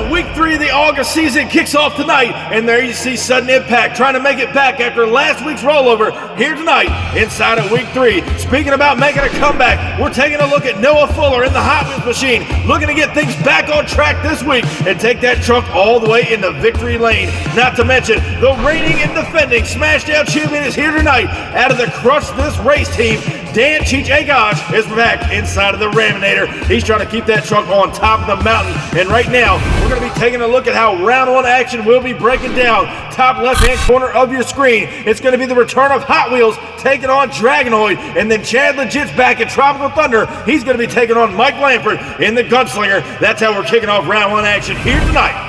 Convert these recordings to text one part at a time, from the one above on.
Smashdown, week 3 of the August season kicks off tonight, and there you see Sudden Impact trying to make it back after last week's rollover here tonight inside of week 3. Speaking about making a comeback, we're taking a look at Noah Fuller in the Hot Wheels machine, looking to get things back on track this week and take that truck all the way into victory lane. Not to mention, the reigning and defending Smashdown champion is here tonight out of the Crush This Race team. 𝐷𝐿 is back inside of the Ramminator. He's trying to keep that truck on top of the mountain. And right now, we're going to be taking a look at how round 1 action will be breaking down. Top left-hand corner of your screen, it's going to be the return of Hot Wheels taking on Dragonoid. And then Chad Legit's back in Tropical Thunder. He's going to be taking on Mike Lanford in the Gunslinger. That's how we're kicking off round 1 action here tonight.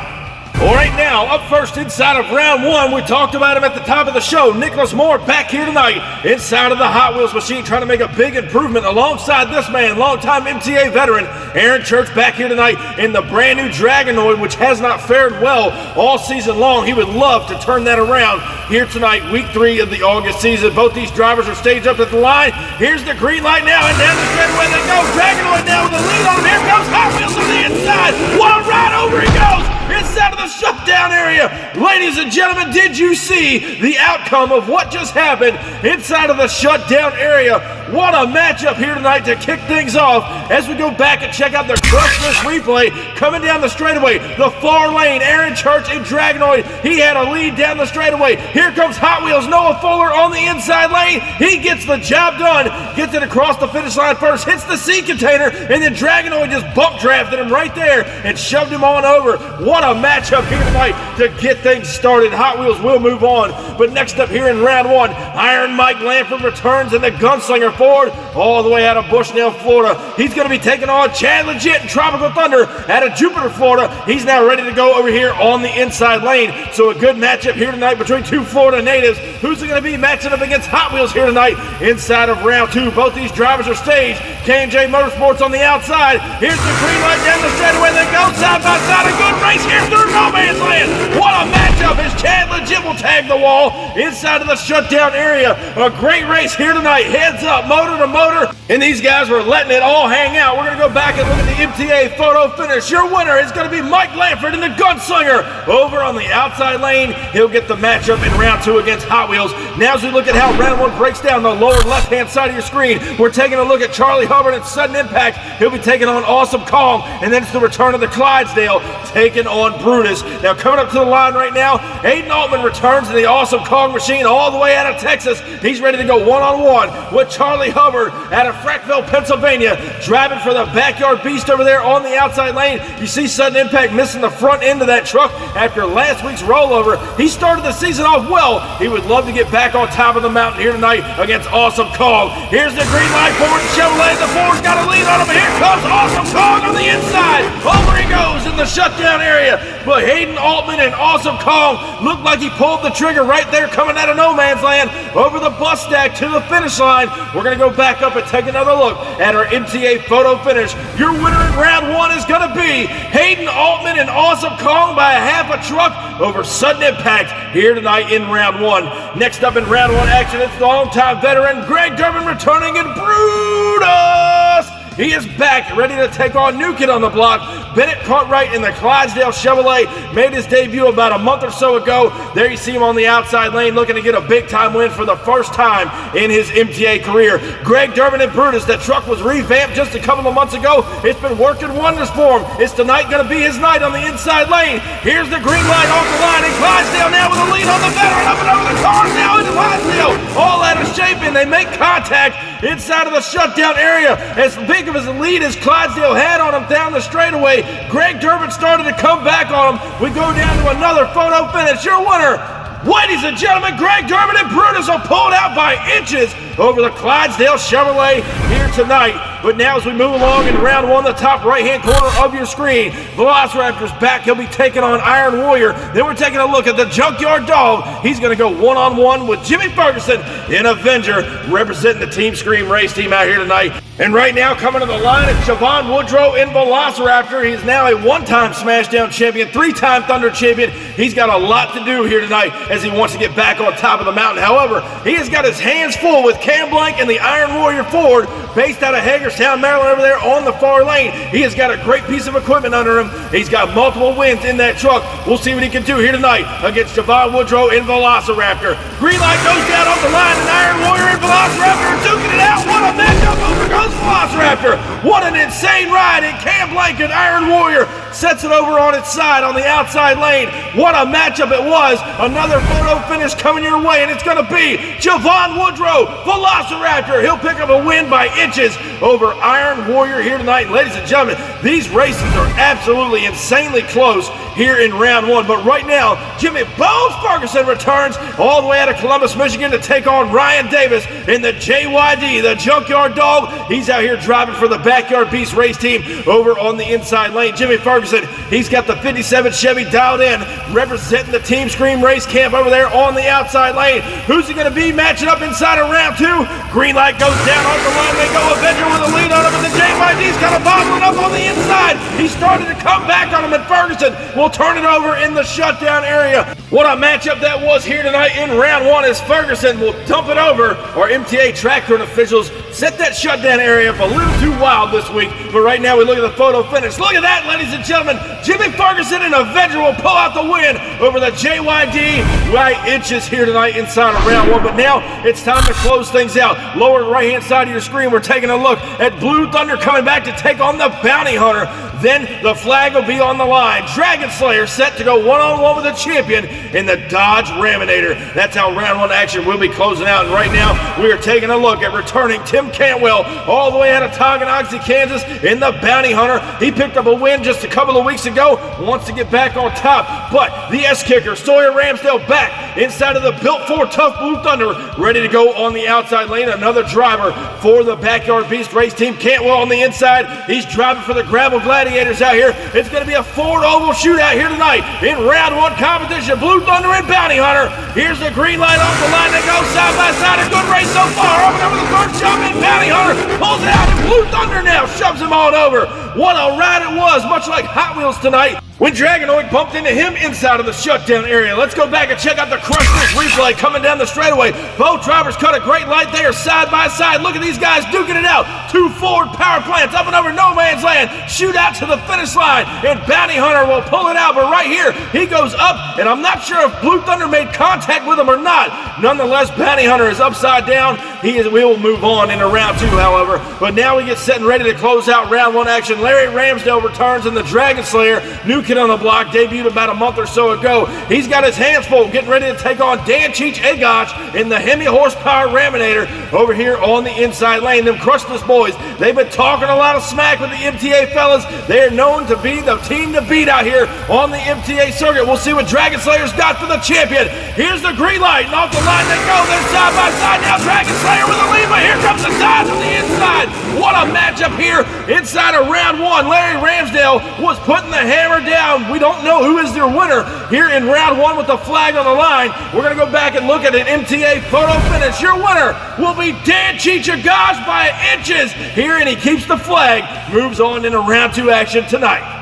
All right, now, up first inside of round 1, we talked about him at the top of the show. Nicholas Moore back here tonight inside of the Hot Wheels machine, trying to make a big improvement alongside this man, longtime MTA veteran, Aaron Church, back here tonight in the brand new Dragonoid, which has not fared well all season long. He would love to turn that around here tonight, week 3 of the August season. Both these drivers are staged up at the line. Here's the green light now, and down the straightaway they go. Dragonoid now with the lead on him. Here comes Hot Wheels to the inside. One right over he goes inside of the shutdown area. Ladies and gentlemen, did you see the outcome of what just happened inside of the shutdown area? What a matchup here tonight to kick things off as we go back and check out the Crush This replay. Coming down the straightaway, the far lane, Aaron Church and Dragonoid. He had a lead down the straightaway. Here comes Hot Wheels, Noah Fuller on the inside lane. He gets the job done, gets it across the finish line first, hits the sea container, and then Dragonoid just bump drafted him right there and shoved him on over. What a matchup here tonight to get things started. Hot Wheels will move on, but next up here in round 1, Iron Mike Lanford returns in the Gunslinger Ford all the way out of Bushnell, Florida. He's going to be taking on Chad Legit and Tropical Thunder out of Jupiter, Florida. He's now ready to go over here on the inside lane. So a good matchup here tonight between two Florida natives. Who's going to be matching up against Hot Wheels here tonight inside of round 2? Both these drivers are staged. K&J Motorsports on the outside. Here's the green light down the straightaway. They go side by side. A good race here through no man's land. What a matchup as Chad Legit will tag the wall inside of the shutdown area. A great race here tonight. Heads up, motor to motor. And these guys were letting it all hang out. We're going to go back and look at the MTA photo finish. Your winner is going to be Mike Lanford in the Gunslinger. Over on the outside lane, he'll get the matchup in round 2 against Hot Wheels. Now as we look at how round 1 breaks down the lower left-hand side of your screen, we're taking a look at Charlie Hubbard at Sudden Impact. He'll be taking on 𝐷𝐸𝐿, and then it's the return of the Clydesdale taking on Brutus. Now coming up to the line right now, Aiden Altman returns to the 𝐷𝐸𝐿 machine all the way out of Texas. He's ready to go one-on-one with Charlie Hubbard out of Frackville, Pennsylvania, driving for the Backyard Beast over there on the outside lane. You see Sudden Impact missing the front end of that truck after last week's rollover. He started the season off well. He would love to get back on top of the mountain here tonight against 𝐷𝐸𝐿. Here's the green light for the Chevrolet. The Ford's got a lead on him. Here comes 𝐷𝐸𝐿 on the inside. Over he goes in the shutdown area. But Hayden Altman and 𝐷𝐸𝐿 looked like he pulled the trigger right there coming out of no man's land over the bus stack to the finish line. We're going to go back up and take another look at our MTA photo finish. Your winner in round 1 is going to be Hayden Altman and 𝐷𝐸𝐿 by a half a truck over Sudden Impact here tonight in round 1. Next up in round 1 action, it's the longtime veteran Greg Durbin returning in Brutus. He is back, ready to take on new kid on the block. Bennett Cartwright in the Clydesdale Chevrolet made his debut about a month or so ago. There you see him on the outside lane looking to get a big-time win for the first time in his MTA career. Greg Durbin and Brutus, that truck was revamped just a couple of months ago. It's been working wonders for him. It's tonight going to be his night on the inside lane. Here's the green light off the line, and Clydesdale now with a lead on the veteran. Up and over the cars now into Clydesdale. All out of shape, and they make contact inside of the shutdown area. As big of a lead as Clydesdale had on him down the straightaway, Greg Durbin started to come back on him. We go down to another photo finish. Your winner, ladies and gentlemen, Greg Durbin and Brutus are pulled out by inches over the Clydesdale Chevrolet here tonight. But now as we move along in round 1, the top right-hand corner of your screen, Velociraptor's back. He'll be taking on Iron Warrior. Then we're taking a look at the Junkyard Dog. He's going to go one-on-one with Jimmy Ferguson in Avenger, representing the Team Scream race team out here tonight. And right now, coming to the line, it's Javon Woodrow in Velociraptor. He's now a one-time Smashdown champion, 3-time Thunder champion. He's got a lot to do here tonight as he wants to get back on top of the mountain. However, he has got his hands full with Cam Blank and the Iron Warrior Ford, based out of Hagerstown, Hagerstown, Maryland over there on the far lane. He has got a great piece of equipment under him. He's got multiple wins in that truck. We'll see what he can do here tonight against Javon Woodrow in Velociraptor. Green light goes down off the line, and Iron Warrior and Velociraptor are duking it out. What a matchup! Over goes Velociraptor. What an insane ride, and Cam Blanket, Iron Warrior, sets it over on its side on the outside lane. What a matchup it was. Another photo finish coming your way, and it's going to be Javon Woodrow, Velociraptor. He'll pick up a win by inches over Iron Warrior here tonight. Ladies and gentlemen, these races are absolutely insanely close here in round one. But right now, Jimmy Bones Ferguson returns all the way out of Columbus, Michigan to take on Ryan Davis in the JYD, the Junkyard Dog. He's out here driving for the Backyard Beast race team over on the inside lane. Jimmy Ferguson, he's got the 57 Chevy dialed in, representing the Team Scream race camp over there on the outside lane. Who's he going to be matching up inside of round two? Green light goes down off the line. They go Avenger with a lead on him, and the JYD's kind of bobbling up on the inside. He started to come back on him, and Ferguson will turn it over in the shutdown area. What a matchup that was here tonight in round one, as Ferguson will dump it over. Our MTA track crew officials set that shutdown area up a little too wild this week, but right now we look at the photo finish. Look at that, ladies and gentlemen. Jimmy Ferguson and Avenger will pull out the win over the JYD by inches here tonight inside of round one. But now it's time to close things out. Lower right-hand side of your screen, we're taking a look at Blue Thunder coming back to take on the Bounty Hunter. Then the flag will be on the line. Dragon Slayer set to go one-on-one with the champion in the Dodge Ramminator. That's how round one action will be closing out. And right now, we are taking a look at returning Tim Cantwell all the way out of 𝐾𝐿𝐽, Kansas in the Bounty Hunter. He picked up a win just a couple of weeks ago, wants to get back on top. But the S-Kicker, Sawyer Ramsdale, back inside of the Built For Tough Blue Thunder, ready to go on the outside lane. Another driver for the Backyard Beast race team. Cantwell on the inside. He's driving for the Gravel Gladiators out here. It's going to be a Ford Oval shootout here tonight in round one competition. Blue Thunder and Bounty Hunter. Here's the green light off the line. They go side by side. A good race so far. Up and over the first jump, and Bounty Hunter pulls it out, and Blue Thunder now shoves him on over. What a ride it was, much like Hot Wheels tonight when Dragonoid bumped into him inside of the shutdown area. Let's go back and check out the Crush This replay coming down the straightaway. Both drivers cut a great light there side by side. Look at these guys duking it out. Two Ford power plants up and over no man's land. Shoot out to the finish line, and Bounty Hunter will pull it out. But right here, he goes up, and I'm not sure if Blue Thunder made contact with him or not. Nonetheless, Bounty Hunter is upside down. We will move on into round two, however. But now we get set and ready to close out round one action. Larry Ramsdale returns in the Dragon Slayer. New kid on the block, debuted about a month or so ago. He's got his hands full, getting ready to take on 𝐷𝐿𝐽𝐽 in the Hemi horsepower Ramminator over here on the inside lane. Them Crustless boys, they've been talking a lot of smack with the MTA fellas. They are known to be the team to beat out here on the MTA circuit. We'll see what Dragon Slayer's got for the champion. Here's the green light, and off the line they go. They're side by side now. Dragon Slayer with a lead, but here comes the Dodge from the inside. What a matchup here inside of round one. Larry Ramsdale was putting the hammer down. We don't know who is their winner here in round one with the flag on the line. We're going to go back and look at an MTA photo finish. Your winner will be 𝐷𝐿𝐽𝐽 by inches here, and he keeps the flag. Moves on into round two action tonight.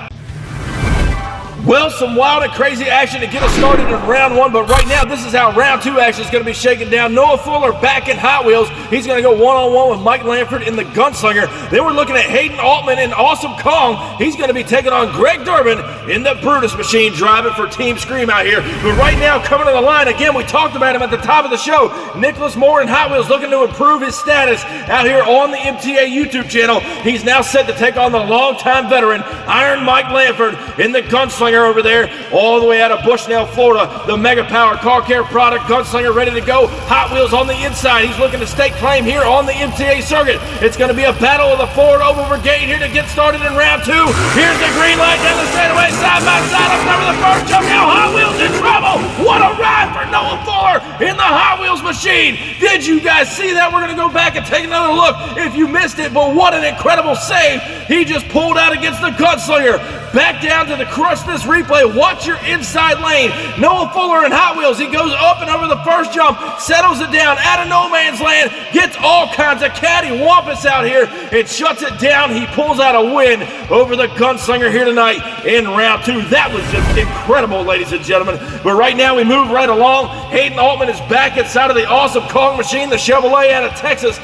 Well, some wild and crazy action to get us started in round one, but right now, this is how round two action is going to be shaken down. Noah Fuller back in Hot Wheels. He's going to go one-on-one with Mike Lanford in the Gunslinger. Then we're looking at Hayden Altman in Awesome Kong. He's going to be taking on Greg Durbin in the Brutus Machine, driving for Team Scream out here. But right now, coming to the line, again, we talked about him at the top of the show. Nicholas Moore in Hot Wheels looking to improve his status out here on the MTA YouTube channel. He's now set to take on the longtime veteran, Iron Mike Lanford in the Gunslinger over there, all the way out of Bushnell, Florida. The Mega Power Car Care product Gunslinger ready to go. Hot Wheels on the inside. He's looking to stake claim here on the MTA circuit. It's going to be a battle of the Ford Oval Brigade here to get started in round two. Here's the green light down the straightaway, side by side, up and over the first jump. Now Hot Wheels in trouble. What a ride for Noah Fuller in the Hot Wheels machine. Did you guys see that? We're going to go back and take another look if you missed it, but what an incredible save. He just pulled out against the Gunslinger. Back down to the Crush This replay. Watch your inside lane. Noah Fuller in Hot Wheels. He goes up and over the first jump, settles it down out of no man's land, gets all kinds of cattywampus out here and shuts it down. He pulls out a win over the Gunslinger here tonight in round two. That was just incredible, ladies and gentlemen. But right now we move right along. Hayden Altman is back inside of the Awesome Kong machine, the Chevrolet out of Texas.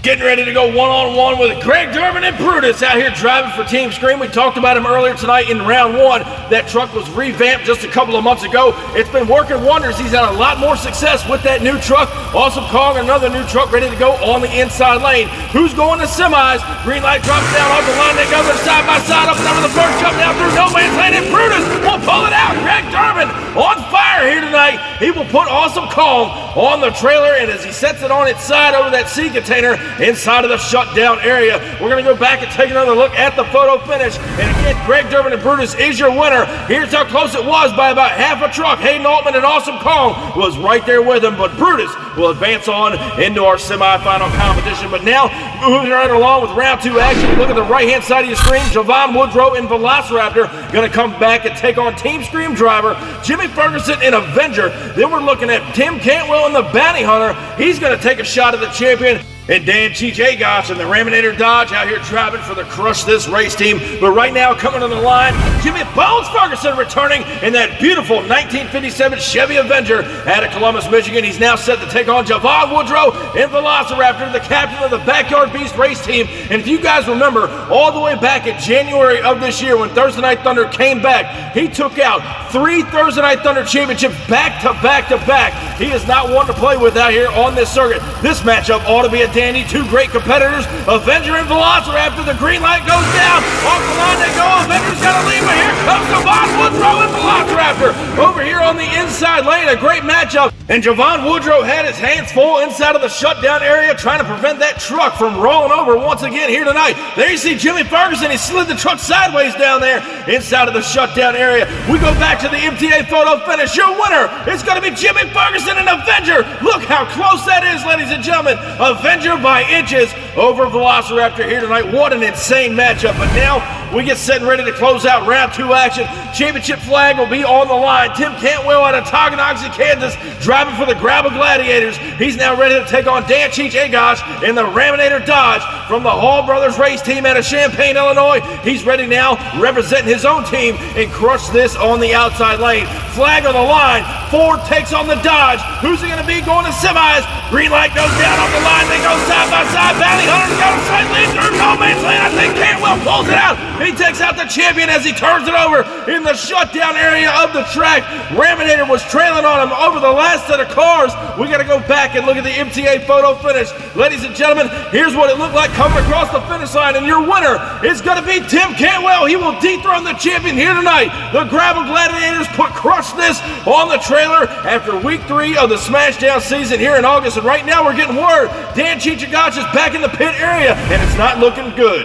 Getting ready to go one-on-one with Greg Durbin and Brutus out here driving for Team Scream. We talked about him earlier tonight in round one. That truck was revamped just a couple of months ago. It's been working wonders. He's had a lot more success with that new truck. Awesome Kong, another new truck ready to go on the inside lane. Who's going to semis? Green light drops down off the line. They go side by side up and over the first jump down through no man's land. And Brutus will pull it out. Greg Durbin on fire here tonight. He will put Awesome Kong on the trailer, and as he sets it on its side over that sea container, inside of the shutdown area. We're going to go back and take another look at the photo finish. And again, Greg Durbin and Brutus is your winner. Here's how close it was by about half a truck. Hayden Altman and Awesome Kong was right there with him, but Brutus will advance on into our semifinal competition. But now, moving right along with round two action, look at the right-hand side of your screen. Javon Woodrow and Velociraptor going to come back and take on Team Scream driver Jimmy Ferguson and Avenger. Then we're looking at Tim Cantwell and the Bounty Hunter. He's going to take a shot at the champion. And 𝐷𝐿 and the Ramminator Dodge out here driving for the Crush This race team. But right now, coming on the line, Jimmy Bones Ferguson returning in that beautiful 1957 Chevy Avenger out of Columbus, Michigan. He's now set to take on Javon Woodrow and Velociraptor, the captain of the Backyard Beast race team. And if you guys remember, all the way back in January of this year when Thursday Night Thunder came back, he took out 3 Thursday Night Thunder championships back to back to back. He is not one to play with out here on this circuit. This matchup ought to be a dandy. Two great competitors, Avenger and Velociraptor. The green light goes down. Off the line they go. Avenger's got to leave, but here comes Javon Woodrow and Velociraptor over here on the inside lane. A great matchup. And Javon Woodrow had his hands full inside of the shutdown area trying to prevent that truck from rolling over once again here tonight. There you see Jimmy Ferguson. He slid the truck sideways down there inside of the shutdown area. We go back to the MTA photo finish. Your winner is going to be Jimmy Ferguson and Avenger. Look how close that is, ladies and gentlemen. Avenger by inches over Velociraptor here tonight. What an insane matchup. But now we get set and ready to close out round two action. Championship flag will be on the line. Tim Cantwell out of Tonganoxie, Kansas, driving for the Gravel Gladiators. He's now ready to take on 𝐷𝐿 in the Ramminator Dodge from the Hall Brothers race team out of Champaign, Illinois. He's ready now, representing his own team, and Crush This on the outside lane. Flag on the line. Ford takes on the Dodge. Who's it going to be going to semis? Green light goes down off the line. They go side by side. Bounty Hunter's got a slight lead through no man's land. I think Cantwell pulls it out. He takes out the champion as he turns it over in the shutdown area of the track. Ramminator was trailing on him over the last set of cars. We got to go back and look at the MTA photo finish. Ladies and gentlemen, here's what it looked like coming across the finish line, and your winner is going to be Tim Cantwell. He will dethrone the champion here tonight. The Gravel Gladiators put Crush This on the trailer after week 3 of the Smashdown season here in August, and right now we're getting word 𝐷𝐿 is back in the pit area, and it's not looking good.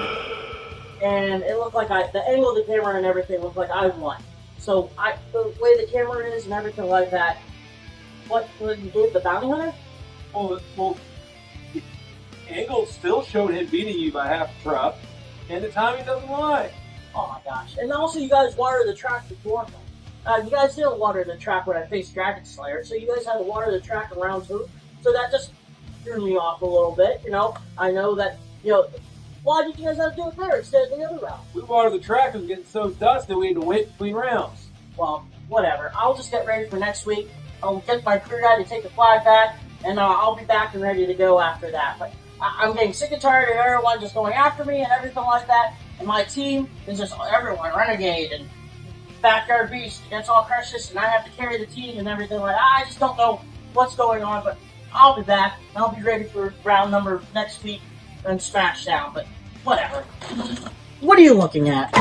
And it looked like the angle of the camera and everything looked like I won. So the way the camera is and everything like that, what did you do? The Bounty Hunter? Well, the angle still showed him beating you by half a truck, and the timing doesn't lie. Oh my gosh. And also you guys watered the track before. You guys didn't water the track when I faced Dragon Slayer, so you guys had to water the track in round 2. So that just threw me off a little bit, you know. I know that, you know, why did you guys have to do it there instead of the other round? We watered the track and getting so dusty we had to wait between rounds. Well, whatever. I'll just get ready for next week. I'll get my crew guy to take the flag back, and I'll be back and ready to go after that. But I'm getting sick and tired of everyone just going after me and everything like that. And my team is just everyone, Renegade and Backyard Beast against all Crush This, and I have to carry the team and everything like that. I just don't know what's going on, but I'll be back. I'll be ready for round number next week and Smashdown, but whatever. What are you looking at?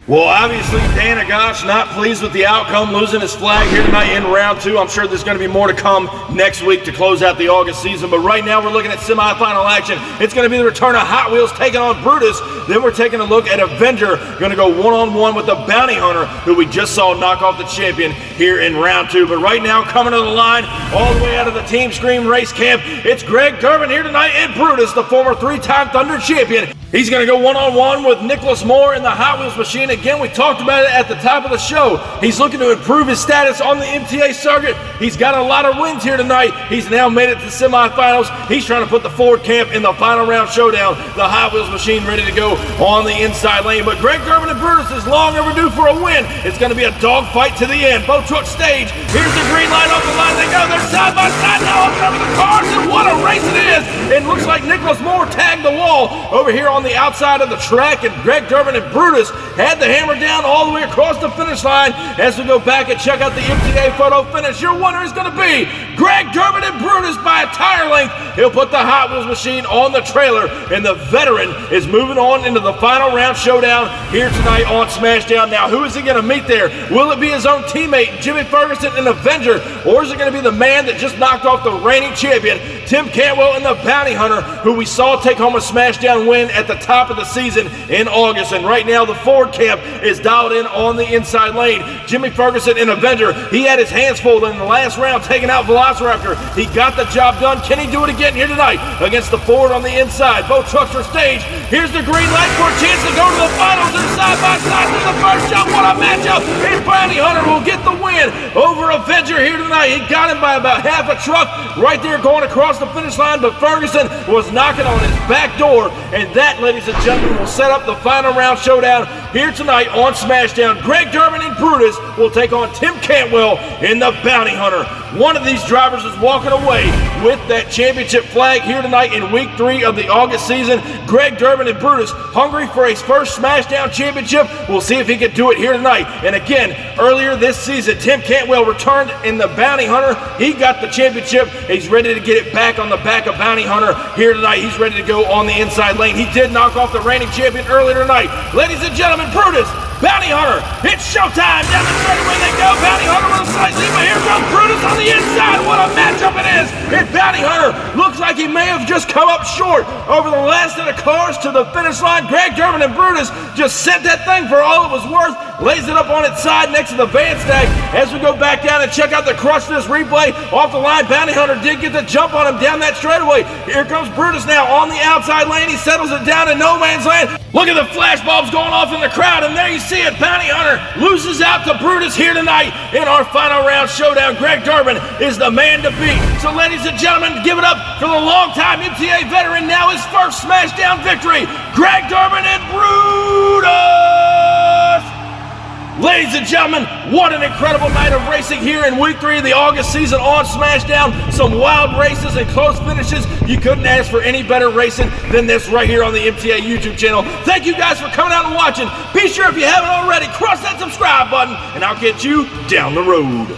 Well, obviously, 𝐷𝐿 not pleased with the outcome, losing his flag here tonight in round 2. I'm sure there's going to be more to come next week to close out the August season. But right now, we're looking at semifinal action. It's going to be the return of Hot Wheels taking on Brutus. Then we're taking a look at Avenger, going to go one-on-one with the Bounty Hunter, who we just saw knock off the champion here in round 2. But right now, coming to the line, all the way out of the Team Scream race camp, it's Greg Durbin here tonight and Brutus, the former 3-time Thunder champion. He's going to go one-on-one with Nicholas Moore in the Hot Wheels machine. Again, we talked about it at the top of the show. He's looking to improve his status on the MTA circuit. He's got a lot of wins here tonight. He's now made it to semifinals. He's trying to put the Ford camp in the final round showdown. The Hot Wheels machine ready to go on the inside lane. But Greg Durbin and Brutus is long overdue for a win. It's going to be a dogfight to the end. Both trucks stage. Here's the green light off the line. They go. They're side by side now. Open up the cars, and what a race it is. It looks like Nicholas Moore tagged the wall over here on the outside of the track, and Greg Durbin and Brutus had the hammer down all the way across the finish line. As we go back and check out the MTA photo finish, your winner is going to be Greg Durbin and Brutus by a tire length. He'll put the Hot Wheels machine on the trailer, and the veteran is moving on into the final round showdown here tonight on Smashdown. Now, who is he going to meet there? Will it be his own teammate, Jimmy Ferguson, an Avenger, or is it going to be the man that just knocked off the reigning champion, Tim Cantwell, and the Bounty Hunter, who we saw take home a Smashdown win at the top of the season in August? And right now, the Ford camp is dialed in on the inside lane. Jimmy Ferguson, an Avenger, he had his hands full in the last round, taking out Velociraptor. He got the job done. Can he do it again here tonight against the Ford on the inside? Both trucks are staged. Here's the green light for a chance to go to the finals. They're side by side to the first shot. What a matchup! And Bounty Hunter will get the win over Avenger here tonight. He got him by about half a truck right there going across the finish line, but Ferguson was knocking on his back door, and that, ladies and gentlemen, will set up the final round showdown here tonight on Smashdown. Greg Durbin and Brutus will take on Tim Cantwell in the Bounty Hunter. One of these drivers is walking away with that championship flag here tonight in week 3 of the August season. Greg Durbin and Brutus hungry for his first Smashdown championship. We'll see if he can do it here tonight. And again, earlier this season, Tim Cantwell returned in the Bounty Hunter. He got the championship. He's ready to get it back on the back of Bounty Hunter here tonight. He's ready to go on the inside lane. He did knock off the reigning champion earlier tonight. Ladies and gentlemen, Brutus, Bounty Hunter, it's showtime. Down the straightaway they go. Bounty Hunter with a slight lead, but here comes Brutus on the inside. What a matchup it is. And Bounty Hunter looks like he may have just come up short over the last of the cars to the finish line. Greg Durbin and Brutus just sent that thing for all it was worth. Lays it up on its side next to the van stack. As we go back down and check out the Crush This replay off the line, Bounty Hunter did get the jump on him down that straightaway. Here comes Brutus now on the outside lane. He settles it down in no man's land. Look at the flash bulbs going off in the crowd, and there you see it. Bounty Hunter loses out to Brutus here tonight in our final round showdown. Greg Durbin is the man to beat. So, ladies and gentlemen, give it up for the longtime MTA veteran, now his first Smashdown victory, Greg Durbin and Brutus! Ladies and gentlemen, what an incredible night of racing here in week 3 of the August season on Smashdown. Some wild races and close finishes. You couldn't ask for any better racing than this right here on the MTA YouTube channel. Thank you guys for coming out and watching. Be sure, if you haven't already, cross that subscribe button, and I'll catch you down the road.